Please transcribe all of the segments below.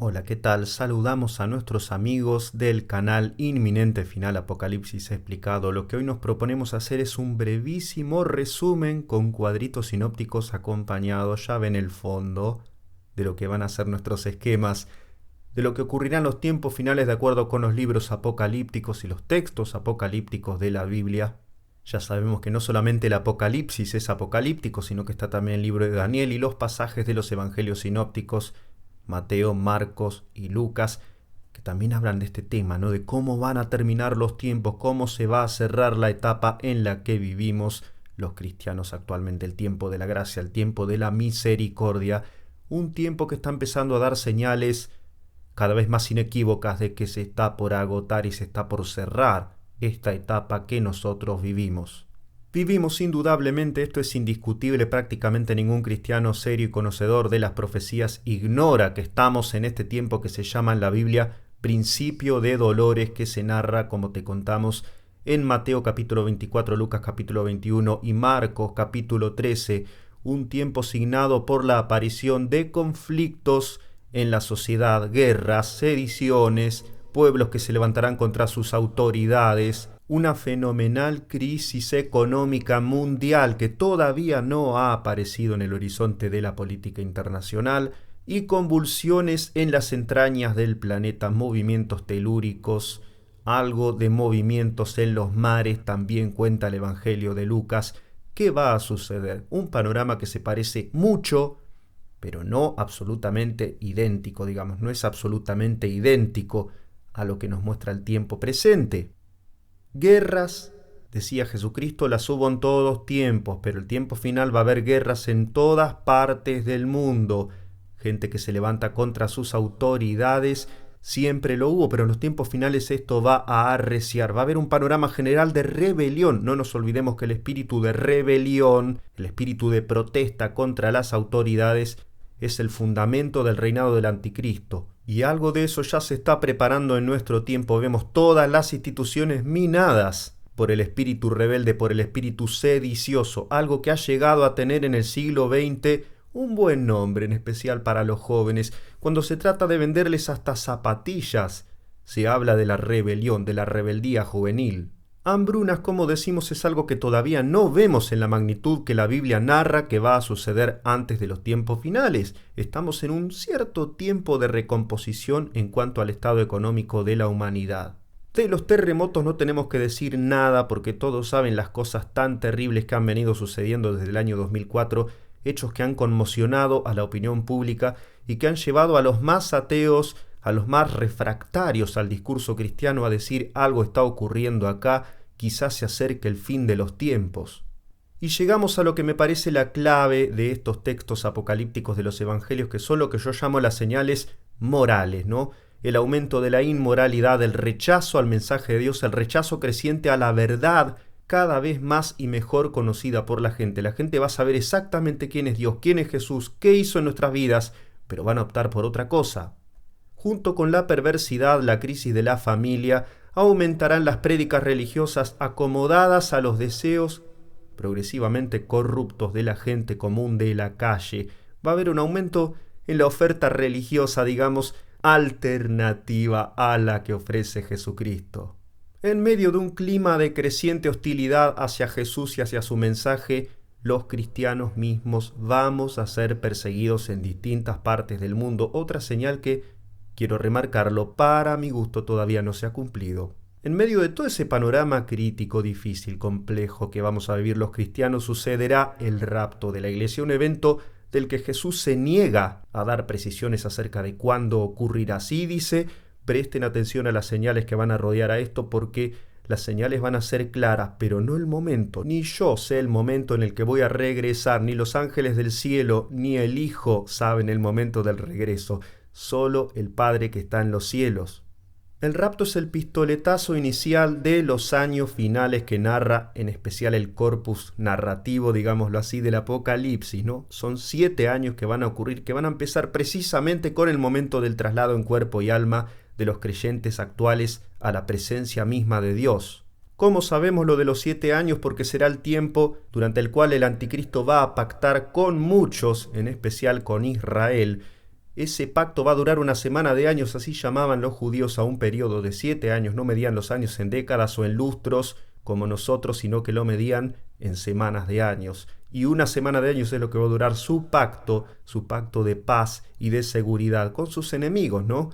Hola, ¿qué tal? Saludamos a nuestros amigos del canal Inminente Final Apocalipsis Explicado. Lo que hoy nos proponemos hacer es un brevísimo resumen con cuadritos sinópticos acompañados, ya ven el fondo, de lo que van a ser nuestros esquemas, de lo que ocurrirá en los tiempos finales de acuerdo con los libros apocalípticos y los textos apocalípticos de la Biblia. Ya sabemos que no solamente el Apocalipsis es apocalíptico, sino que está también el libro de Daniel y los pasajes de los evangelios sinópticos, Mateo, Marcos y Lucas, que también hablan de este tema, ¿no? De cómo van a terminar los tiempos, cómo se va a cerrar la etapa en la que vivimos los cristianos actualmente, el tiempo de la gracia, el tiempo de la misericordia, un tiempo que está empezando a dar señales cada vez más inequívocas de que se está por agotar y se está por cerrar esta etapa que nosotros vivimos. Vivimos indudablemente, esto es indiscutible, prácticamente ningún cristiano serio y conocedor de las profecías ignora que estamos en este tiempo que se llama en la Biblia principio de dolores, que se narra, como te contamos, en Mateo capítulo 24, Lucas capítulo 21 y Marcos capítulo 13, un tiempo signado por la aparición de conflictos en la sociedad, guerras, sediciones, pueblos que se levantarán contra sus autoridades, una fenomenal crisis económica mundial que todavía no ha aparecido en el horizonte de la política internacional y convulsiones en las entrañas del planeta, movimientos telúricos, algo de movimientos en los mares, también cuenta el Evangelio de Lucas. ¿Qué va a suceder? Un panorama que se parece mucho, pero no absolutamente idéntico, digamos, no es absolutamente idéntico a lo que nos muestra el tiempo presente. Guerras, decía Jesucristo, las hubo en todos tiempos, pero el tiempo final va a haber guerras en todas partes del mundo. Gente que se levanta contra sus autoridades, siempre lo hubo, pero en los tiempos finales esto va a arreciar. Va a haber un panorama general de rebelión. No nos olvidemos que el espíritu de rebelión, el espíritu de protesta contra las autoridades, es el fundamento del reinado del anticristo. Y algo de eso ya se está preparando en nuestro tiempo. Vemos todas las instituciones minadas por el espíritu rebelde, por el espíritu sedicioso, algo que ha llegado a tener en el siglo XX un buen nombre, en especial para los jóvenes. Cuando se trata de venderles hasta zapatillas, se habla de la rebelión, de la rebeldía juvenil. Hambrunas, como decimos, es algo que todavía no vemos en la magnitud que la Biblia narra que va a suceder antes de los tiempos finales. Estamos en un cierto tiempo de recomposición en cuanto al estado económico de la humanidad. De los terremotos no tenemos que decir nada porque todos saben las cosas tan terribles que han venido sucediendo desde el año 2004, hechos que han conmocionado a la opinión pública y que han llevado a los más ateos, a los más refractarios al discurso cristiano a decir algo está ocurriendo acá, quizás se acerque el fin de los tiempos. Y llegamos a lo que me parece la clave de estos textos apocalípticos de los evangelios, que son lo que yo llamo las señales morales, ¿no? El aumento de la inmoralidad, el rechazo al mensaje de Dios, el rechazo creciente a la verdad, cada vez más y mejor conocida por la gente. La gente va a saber exactamente quién es Dios, quién es Jesús, qué hizo en nuestras vidas, pero van a optar por otra cosa. Junto con la perversidad, la crisis de la familia, aumentarán las prédicas religiosas acomodadas a los deseos progresivamente corruptos de la gente común de la calle. Va a haber un aumento en la oferta religiosa, digamos, alternativa a la que ofrece Jesucristo. En medio de un clima de creciente hostilidad hacia Jesús y hacia su mensaje, los cristianos mismos vamos a ser perseguidos en distintas partes del mundo. Otra señal que, quiero remarcarlo, para mi gusto todavía no se ha cumplido. En medio de todo ese panorama crítico, difícil, complejo que vamos a vivir los cristianos, sucederá el rapto de la iglesia, un evento del que Jesús se niega a dar precisiones acerca de cuándo ocurrirá. Sí dice, presten atención a las señales que van a rodear a esto porque las señales van a ser claras, pero no el momento. Ni yo sé el momento en el que voy a regresar, ni los ángeles del cielo, ni el Hijo saben el momento del regreso. Solo el Padre que está en los cielos. El rapto es el pistoletazo inicial de los años finales que narra, en especial el corpus narrativo, digámoslo así, del Apocalipsis, ¿no? Son 7 años que van a ocurrir, que van a empezar precisamente con el momento del traslado en cuerpo y alma de los creyentes actuales a la presencia misma de Dios. ¿Cómo sabemos lo de los 7 años? Porque será el tiempo durante el cual el anticristo va a pactar con muchos, en especial con Israel, Ese pacto va a durar una semana de años, así llamaban los judíos a un periodo de 7 años. No medían los años en décadas o en lustros como nosotros, sino que lo medían en semanas de años. Y una semana de años es lo que va a durar su pacto de paz y de seguridad con sus enemigos, ¿no?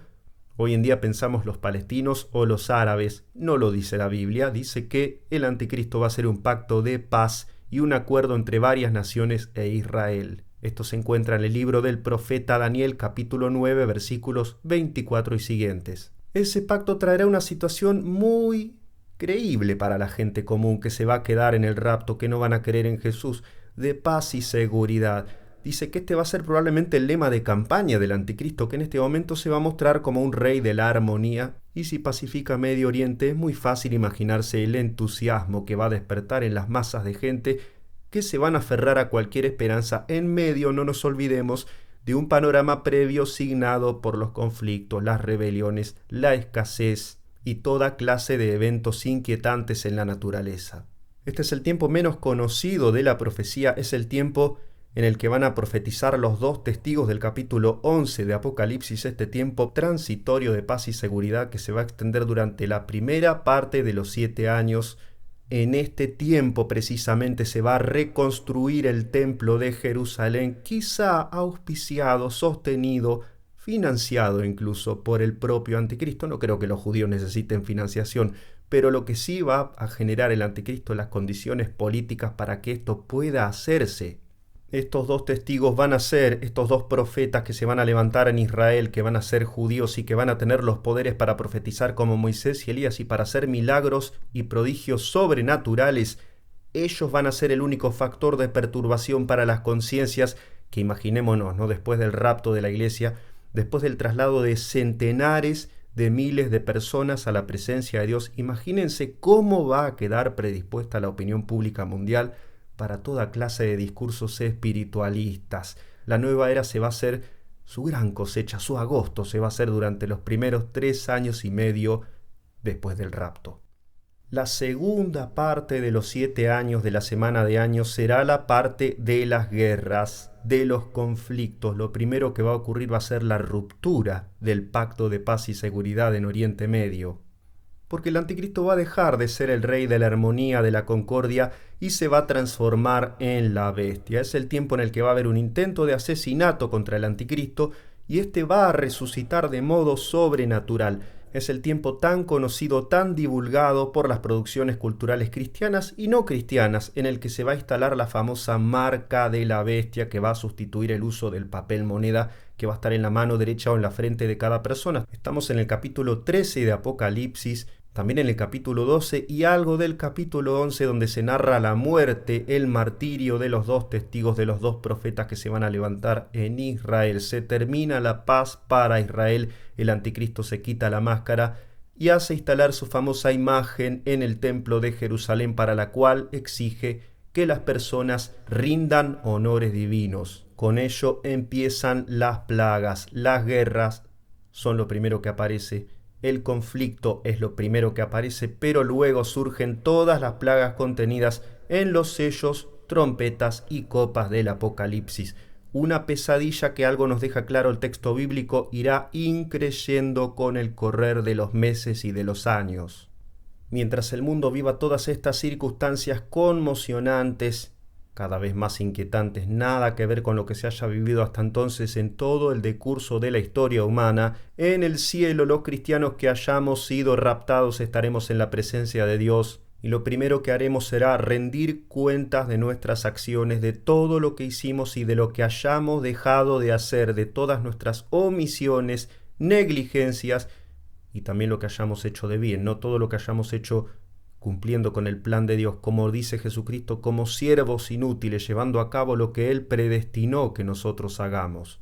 Hoy en día pensamos los palestinos o los árabes. No lo dice la Biblia, dice que el anticristo va a ser un pacto de paz y un acuerdo entre varias naciones e Israel. Esto se encuentra en el libro del profeta Daniel, capítulo 9, versículos 24 y siguientes. Ese pacto traerá una situación muy creíble para la gente común que se va a quedar en el rapto, que no van a creer en Jesús, de paz y seguridad. Dice que este va a ser probablemente el lema de campaña del anticristo, que en este momento se va a mostrar como un rey de la armonía. Y si pacifica Medio Oriente, es muy fácil imaginarse el entusiasmo que va a despertar en las masas de gente que se van a aferrar a cualquier esperanza en medio, no nos olvidemos, de un panorama previo signado por los conflictos, las rebeliones, la escasez y toda clase de eventos inquietantes en la naturaleza. Este es el tiempo menos conocido de la profecía, es el tiempo en el que van a profetizar los dos testigos del capítulo 11 de Apocalipsis, este tiempo transitorio de paz y seguridad que se va a extender durante la primera parte de los 7 años. En este tiempo precisamente se va a reconstruir el templo de Jerusalén, quizá auspiciado, sostenido, financiado incluso por el propio anticristo. No creo que los judíos necesiten financiación, pero lo que sí va a generar el anticristo es las condiciones políticas para que esto pueda hacerse. Estos dos testigos van a ser estos dos profetas que se van a levantar en Israel, que van a ser judíos y que van a tener los poderes para profetizar como Moisés y Elías y para hacer milagros y prodigios sobrenaturales. Ellos van a ser el único factor de perturbación para las conciencias que imaginémonos, ¿no? Después del rapto de la iglesia, después del traslado de centenares de miles de personas a la presencia de Dios, imagínense cómo va a quedar predispuesta la opinión pública mundial para toda clase de discursos espiritualistas. La nueva era se va a hacer su gran cosecha, su agosto se va a hacer durante los primeros 3 años y medio después del rapto. La segunda parte de los 7 años de la semana de años será la parte de las guerras, de los conflictos. Lo primero que va a ocurrir va a ser la ruptura del pacto de paz y seguridad en Oriente Medio. Porque el anticristo va a dejar de ser el rey de la armonía, de la concordia, y se va a transformar en la bestia. Es el tiempo en el que va a haber un intento de asesinato contra el anticristo, y este va a resucitar de modo sobrenatural. Es el tiempo tan conocido, tan divulgado por las producciones culturales cristianas y no cristianas, en el que se va a instalar la famosa marca de la bestia, que va a sustituir el uso del papel moneda, que va a estar en la mano derecha o en la frente de cada persona. Estamos en el capítulo 13 de Apocalipsis, también en el capítulo 12 y algo del capítulo 11, donde se narra la muerte, el martirio de los dos testigos, de los dos profetas que se van a levantar en Israel. Se termina la paz para Israel, el anticristo se quita la máscara y hace instalar su famosa imagen en el templo de Jerusalén, para la cual exige que las personas rindan honores divinos. Con ello empiezan las plagas, las guerras son lo primero que aparece. El conflicto es lo primero que aparece, pero luego surgen todas las plagas contenidas en los sellos, trompetas y copas del Apocalipsis. Una pesadilla que algo nos deja claro el texto bíblico irá increyendo con el correr de los meses y de los años. Mientras el mundo viva todas estas circunstancias conmocionantes, cada vez más inquietantes, nada que ver con lo que se haya vivido hasta entonces en todo el decurso de la historia humana, en el cielo los cristianos que hayamos sido raptados estaremos en la presencia de Dios, y lo primero que haremos será rendir cuentas de nuestras acciones, de todo lo que hicimos y de lo que hayamos dejado de hacer, de todas nuestras omisiones, negligencias y también lo que hayamos hecho de bien, no todo lo que hayamos hecho cumpliendo con el plan de Dios, como dice Jesucristo, como siervos inútiles, llevando a cabo lo que Él predestinó que nosotros hagamos.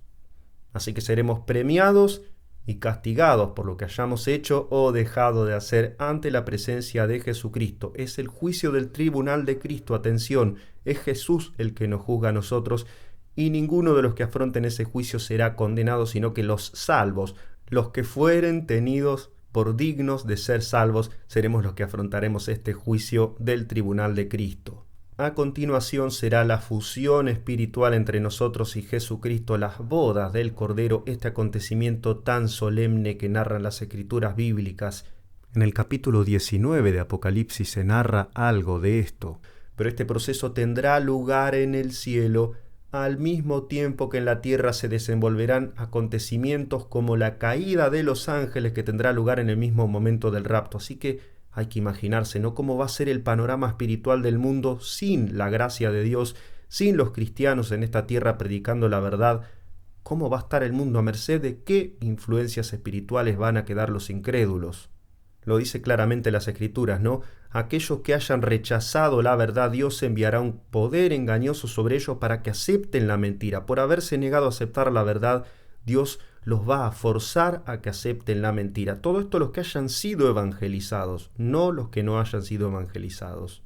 Así que seremos premiados y castigados por lo que hayamos hecho o dejado de hacer ante la presencia de Jesucristo. Es el juicio del tribunal de Cristo, atención, es Jesús el que nos juzga a nosotros, y ninguno de los que afronten ese juicio será condenado, sino que los salvos, los que fueren tenidos por dignos de ser salvos, seremos los que afrontaremos este juicio del tribunal de Cristo. A continuación será la fusión espiritual entre nosotros y Jesucristo, las bodas del Cordero, este acontecimiento tan solemne que narran las Escrituras bíblicas. En el capítulo 19 de Apocalipsis se narra algo de esto, pero este proceso tendrá lugar en el cielo al mismo tiempo que en la tierra se desenvolverán acontecimientos como la caída de los ángeles que tendrá lugar en el mismo momento del rapto. Así que hay que imaginarse, ¿no?, cómo va a ser el panorama espiritual del mundo sin la gracia de Dios, sin los cristianos en esta tierra predicando la verdad. ¿Cómo va a estar el mundo a merced de qué influencias espirituales van a quedar los incrédulos? Lo dice claramente las Escrituras, ¿no? Aquellos que hayan rechazado la verdad, Dios enviará un poder engañoso sobre ellos para que acepten la mentira. Por haberse negado a aceptar la verdad, Dios los va a forzar a que acepten la mentira. Todo esto los que hayan sido evangelizados, no los que no hayan sido evangelizados.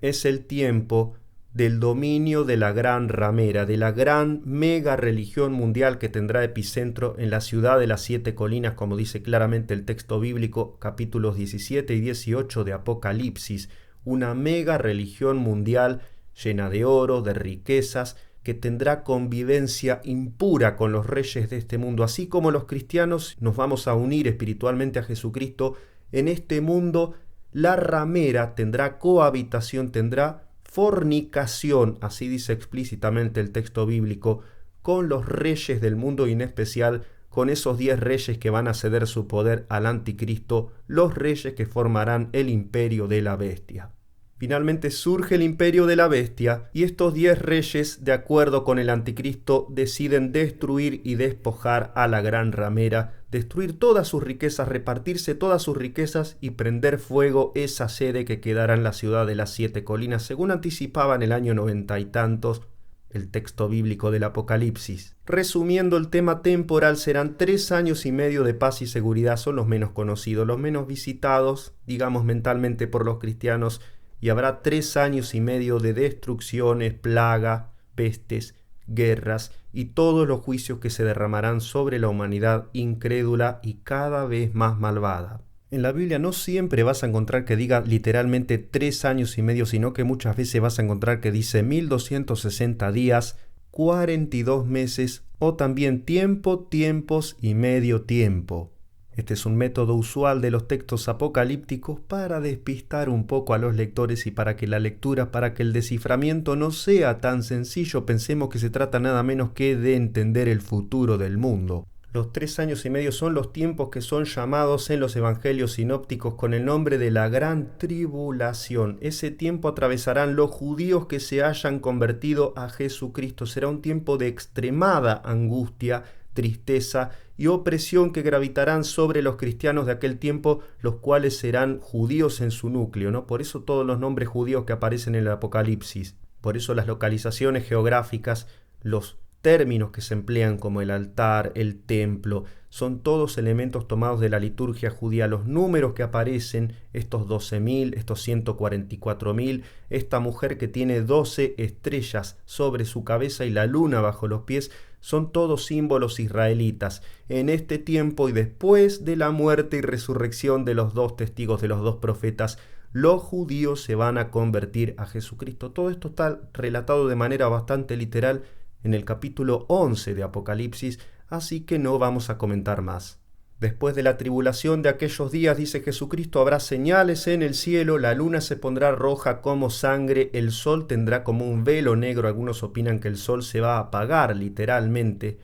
Es el tiempo del dominio de la gran ramera, de la gran mega religión mundial que tendrá epicentro en la ciudad de las 7 colinas, como dice claramente el texto bíblico, capítulos 17 y 18 de Apocalipsis. Una mega religión mundial llena de oro, de riquezas, que tendrá convivencia impura con los reyes de este mundo. Así como los cristianos nos vamos a unir espiritualmente a Jesucristo, en este mundo la ramera tendrá cohabitación, tendrá fornicación, así dice explícitamente el texto bíblico, con los reyes del mundo y en especial con esos 10 reyes que van a ceder su poder al anticristo, los reyes que formarán el imperio de la bestia. Finalmente surge el imperio de la bestia y estos 10 reyes, de acuerdo con el anticristo, deciden destruir y despojar a la gran ramera, destruir todas sus riquezas, repartirse todas sus riquezas y prender fuego esa sede que quedará en la ciudad de las 7 colinas, según anticipaba en el año 90 y tantos el texto bíblico del Apocalipsis. Resumiendo el tema temporal, serán 3 años y medio de paz y seguridad, son los menos conocidos, los menos visitados, digamos mentalmente, por los cristianos, y habrá 3 años y medio de destrucciones, plaga, pestes, guerras y todos los juicios que se derramarán sobre la humanidad incrédula y cada vez más malvada. En la Biblia no siempre vas a encontrar que diga literalmente 3 años y medio, sino que muchas veces vas a encontrar que dice 1260 días, 42 meses o también tiempo, tiempos y medio tiempo. Este es un método usual de los textos apocalípticos para despistar un poco a los lectores y para que la lectura, para que el desciframiento no sea tan sencillo. Pensemos que se trata nada menos que de entender el futuro del mundo. Los 3 años y medio son los tiempos que son llamados en los evangelios sinópticos con el nombre de la gran tribulación. Ese tiempo atravesarán los judíos que se hayan convertido a Jesucristo. Será un tiempo de extremada angustia, tristeza y opresión que gravitarán sobre los cristianos de aquel tiempo, los cuales serán judíos en su núcleo, ¿no? Por eso todos los nombres judíos que aparecen en el Apocalipsis, por eso las localizaciones geográficas, los términos que se emplean como el altar, el templo, son todos elementos tomados de la liturgia judía. Los números que aparecen, estos 12.000, estos 144.000, esta mujer que tiene 12 estrellas sobre su cabeza y la luna bajo los pies, son todos símbolos israelitas. En este tiempo y después de la muerte y resurrección de los 2 testigos, de los 2 profetas, los judíos se van a convertir a Jesucristo. Todo esto está relatado de manera bastante literal en el capítulo 11 de Apocalipsis, así que no vamos a comentar más. Después de la tribulación de aquellos días, dice Jesucristo, habrá señales en el cielo, la luna se pondrá roja como sangre, el sol tendrá como un velo negro. Algunos opinan que el sol se va a apagar literalmente.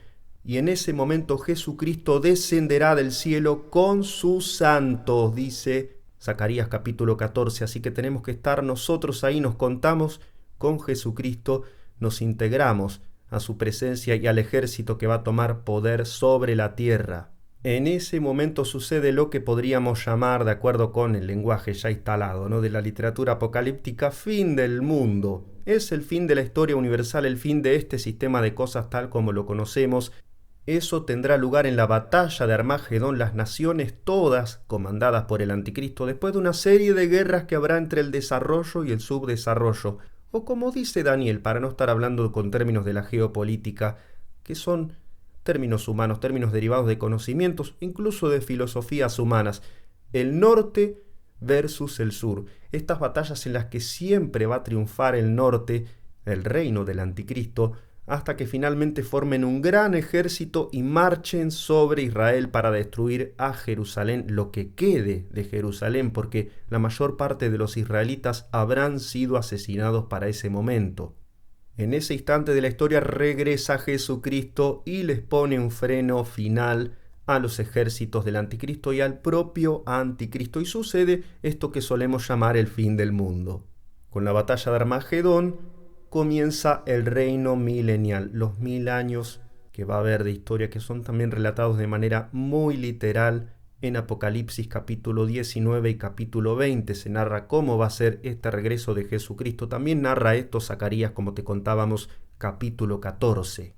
Y en ese momento Jesucristo descenderá del cielo con sus santos, dice Zacarías capítulo 14. Así que tenemos que estar nosotros ahí, nos contamos con Jesucristo, nos integramos a su presencia y al ejército que va a tomar poder sobre la tierra. En ese momento sucede lo que podríamos llamar, de acuerdo con el lenguaje ya instalado, ¿no?, de la literatura apocalíptica, fin del mundo. Es el fin de la historia universal, el fin de este sistema de cosas tal como lo conocemos. Eso tendrá lugar en la batalla de Armagedón, las naciones todas comandadas por el anticristo, después de una serie de guerras que habrá entre el desarrollo y el subdesarrollo. O como dice Daniel, para no estar hablando con términos de la geopolítica, que son términos humanos, términos derivados de conocimientos, incluso de filosofías humanas. El norte versus el sur. Estas batallas en las que siempre va a triunfar el norte, el reino del anticristo, hasta que finalmente formen un gran ejército y marchen sobre Israel para destruir a Jerusalén, lo que quede de Jerusalén, porque la mayor parte de los israelitas habrán sido asesinados para ese momento. En ese instante de la historia regresa Jesucristo y les pone un freno final a los ejércitos del anticristo y al propio anticristo, y sucede esto que solemos llamar el fin del mundo. Con la batalla de Armagedón comienza el reino milenial, los 1000 años que va a haber de historia, que son también relatados de manera muy literal en Apocalipsis capítulo 19 y capítulo 20. Se narra cómo va a ser este regreso de Jesucristo. También narra esto Zacarías, como te contábamos, capítulo 14.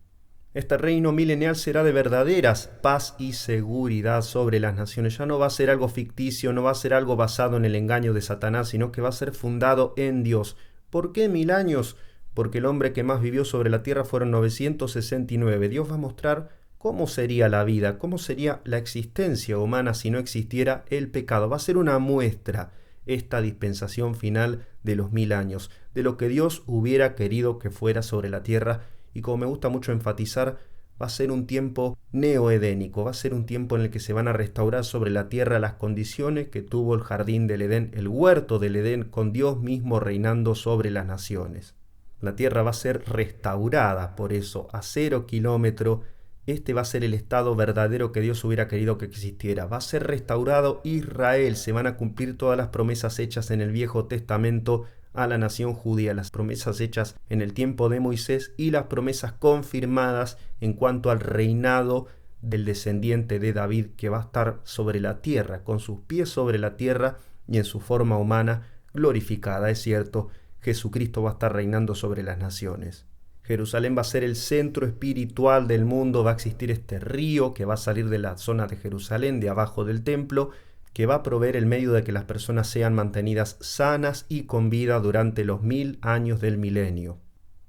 Este reino milenial será de verdaderas paz y seguridad sobre las naciones. Ya no va a ser algo ficticio, no va a ser algo basado en el engaño de Satanás, sino que va a ser fundado en Dios. ¿Por qué 1000 años? Porque el hombre que más vivió sobre la tierra fueron 969. Dios va a mostrar cómo sería la vida, cómo sería la existencia humana si no existiera el pecado. Va a ser una muestra esta dispensación final de los 1000 años, de lo que Dios hubiera querido que fuera sobre la tierra. Y como me gusta mucho enfatizar, va a ser un tiempo neoedénico, va a ser un tiempo en el que se van a restaurar sobre la tierra las condiciones que tuvo el jardín del Edén, el huerto del Edén, con Dios mismo reinando sobre las naciones. La tierra va a ser restaurada, por eso, a 0 kilómetro. Este va a ser el estado verdadero que Dios hubiera querido que existiera. Va a ser restaurado Israel. Se van a cumplir todas las promesas hechas en el Viejo Testamento a la nación judía, las promesas hechas en el tiempo de Moisés y las promesas confirmadas en cuanto al reinado del descendiente de David, que va a estar sobre la tierra, con sus pies sobre la tierra y en su forma humana glorificada. Es cierto, Jesucristo va a estar reinando sobre las naciones. Jerusalén va a ser el centro espiritual del mundo. Va a existir este río que va a salir de la zona de Jerusalén, de abajo del templo, que va a proveer el medio de que las personas sean mantenidas sanas y con vida durante los 1000 años del milenio.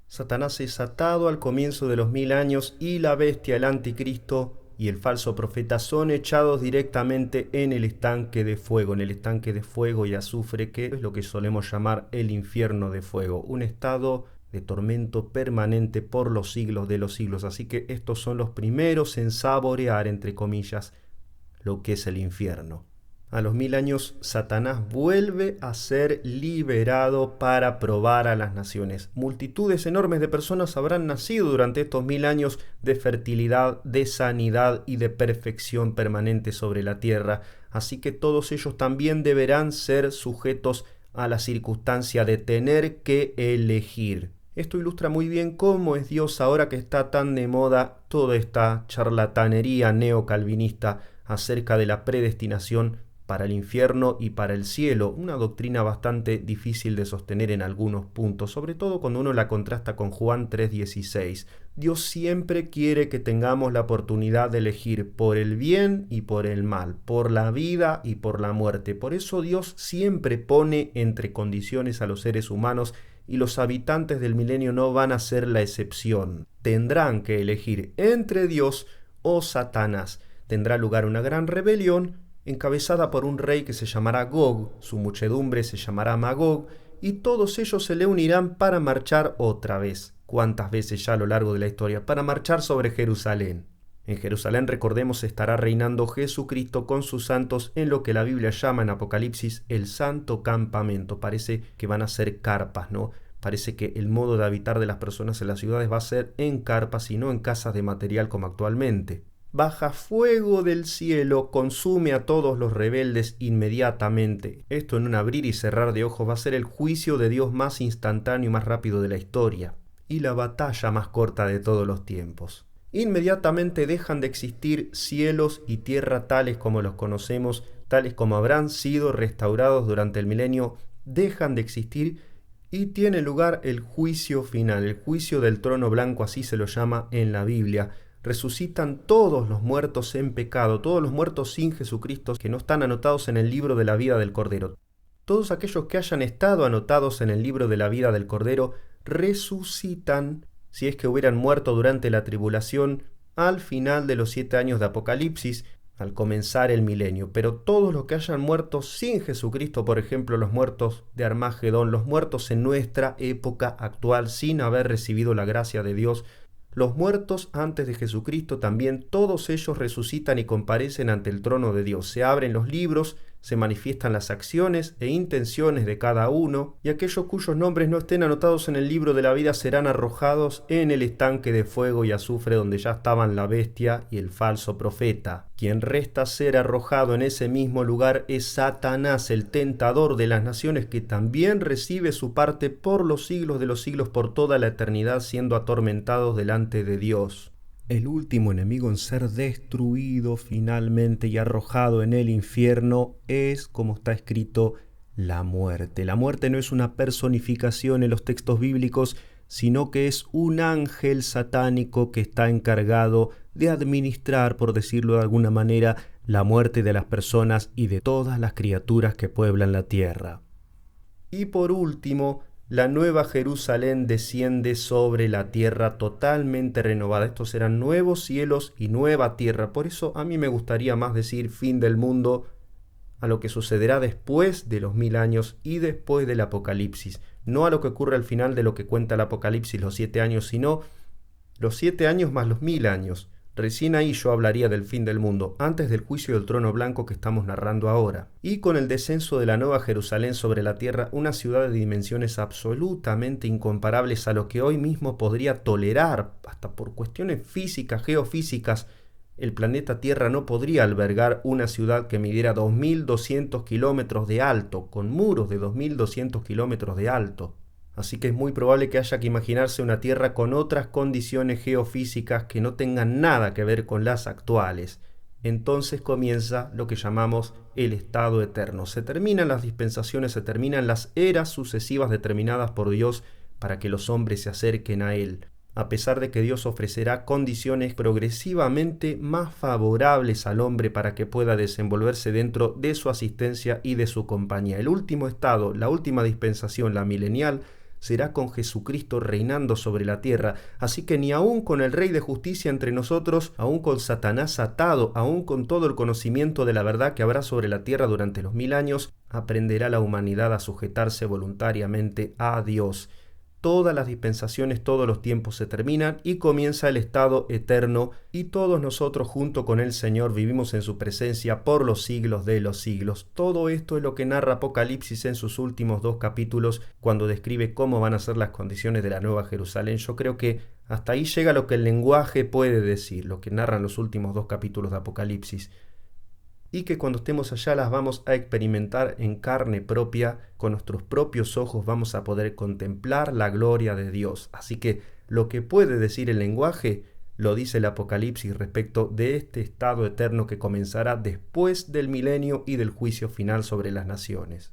Satanás es atado al comienzo de los 1000 años y la bestia, el anticristo y el falso profeta son echados directamente en el estanque de fuego y azufre, que es lo que solemos llamar el infierno de fuego, un estado de tormento permanente por los siglos de los siglos. Así que estos son los primeros en saborear, entre comillas, lo que es el infierno. A los 1000 años, Satanás vuelve a ser liberado para probar a las naciones. Multitudes enormes de personas habrán nacido durante estos 1000 años de fertilidad, de sanidad y de perfección permanente sobre la tierra. Así que todos ellos también deberán ser sujetos a la circunstancia de tener que elegir. Esto ilustra muy bien cómo es Dios ahora que está tan de moda toda esta charlatanería neocalvinista acerca de la predestinación para el infierno y para el cielo, una doctrina bastante difícil de sostener en algunos puntos, sobre todo cuando uno la contrasta con Juan 3:16. Dios siempre quiere que tengamos la oportunidad de elegir por el bien y por el mal, por la vida y por la muerte. Por eso Dios siempre pone entre condiciones a los seres humanos y los habitantes del milenio no van a ser la excepción. Tendrán que elegir entre Dios o Satanás. Tendrá lugar una gran rebelión encabezada por un rey que se llamará Gog, su muchedumbre se llamará Magog, y todos ellos se le unirán para marchar otra vez, cuántas veces ya a lo largo de la historia, para marchar sobre Jerusalén. En Jerusalén, recordemos, estará reinando Jesucristo con sus santos en lo que la Biblia llama en Apocalipsis el santo campamento. Parece que van a ser carpas, ¿no? Parece que el modo de habitar de las personas en las ciudades va a ser en carpas y no en casas de material como actualmente. Baja fuego del cielo, consume a todos los rebeldes inmediatamente. Esto en un abrir y cerrar de ojos va a ser el juicio de Dios más instantáneo y más rápido de la historia, y la batalla más corta de todos los tiempos. Inmediatamente dejan de existir cielos y tierra tales como los conocemos, tales como habrán sido restaurados durante el milenio, dejan de existir y tiene lugar el juicio final, el juicio del trono blanco, así se lo llama en la Biblia. Resucitan todos los muertos en pecado, todos los muertos sin Jesucristo que no están anotados en el libro de la vida del Cordero. Todos aquellos que hayan estado anotados en el libro de la vida del Cordero resucitan, si es que hubieran muerto durante la tribulación, al final de los 7 años de Apocalipsis. al comenzar el milenio. Pero todos los que hayan muerto sin Jesucristo, por ejemplo, los muertos de Armagedón, los muertos en nuestra época actual sin haber recibido la gracia de Dios, los muertos antes de Jesucristo también, todos ellos resucitan y comparecen ante el trono de Dios. Se abren los libros, se manifiestan las acciones e intenciones de cada uno, y aquellos cuyos nombres no estén anotados en el libro de la vida serán arrojados en el estanque de fuego y azufre donde ya estaban la bestia y el falso profeta. Quien resta ser arrojado en ese mismo lugar es Satanás, el tentador de las naciones, que también recibe su parte por los siglos de los siglos, por toda la eternidad, siendo atormentados delante de Dios. El último enemigo en ser destruido finalmente y arrojado en el infierno es, como está escrito, la muerte. La muerte no es una personificación en los textos bíblicos, sino que es un ángel satánico que está encargado de administrar, por decirlo de alguna manera, la muerte de las personas y de todas las criaturas que pueblan la tierra. Y por último, la nueva Jerusalén desciende sobre la tierra totalmente renovada. Estos serán nuevos cielos y nueva tierra. Por eso a mí me gustaría más decir fin del mundo a lo que sucederá después de los 1000 años y después del Apocalipsis. No a lo que ocurre al final de lo que cuenta el Apocalipsis, los 7 años, sino los 7 años más los 1000 años. Recién ahí yo hablaría del fin del mundo, antes del juicio del trono blanco que estamos narrando ahora. Y con el descenso de la nueva Jerusalén sobre la tierra, una ciudad de dimensiones absolutamente incomparables a lo que hoy mismo podría tolerar, hasta por cuestiones físicas, geofísicas. El planeta Tierra no podría albergar una ciudad que midiera 2200 kilómetros de alto, con muros de 2200 kilómetros de alto. Así que es muy probable que haya que imaginarse una Tierra con otras condiciones geofísicas que no tengan nada que ver con las actuales. Entonces comienza lo que llamamos el estado eterno. Se terminan las dispensaciones, se terminan las eras sucesivas determinadas por Dios para que los hombres se acerquen a Él, a pesar de que Dios ofrecerá condiciones progresivamente más favorables al hombre para que pueda desenvolverse dentro de su asistencia y de su compañía. El último estado, la última dispensación, la milenial, será con Jesucristo reinando sobre la tierra, así que ni aun con el Rey de Justicia entre nosotros, aun con Satanás atado, aun con todo el conocimiento de la verdad que habrá sobre la tierra durante los 1000 años, aprenderá la humanidad a sujetarse voluntariamente a Dios. Todas las dispensaciones, todos los tiempos se terminan y comienza el estado eterno, y todos nosotros junto con el Señor vivimos en su presencia por los siglos de los siglos. Todo esto es lo que narra Apocalipsis en sus últimos 2 capítulos, cuando describe cómo van a ser las condiciones de la nueva Jerusalén. Yo creo que hasta ahí llega lo que el lenguaje puede decir, lo que narran los últimos 2 capítulos de Apocalipsis. Y que cuando estemos allá las vamos a experimentar en carne propia, con nuestros propios ojos vamos a poder contemplar la gloria de Dios. Así que lo que puede decir el lenguaje, lo dice el Apocalipsis respecto de este estado eterno que comenzará después del milenio y del juicio final sobre las naciones.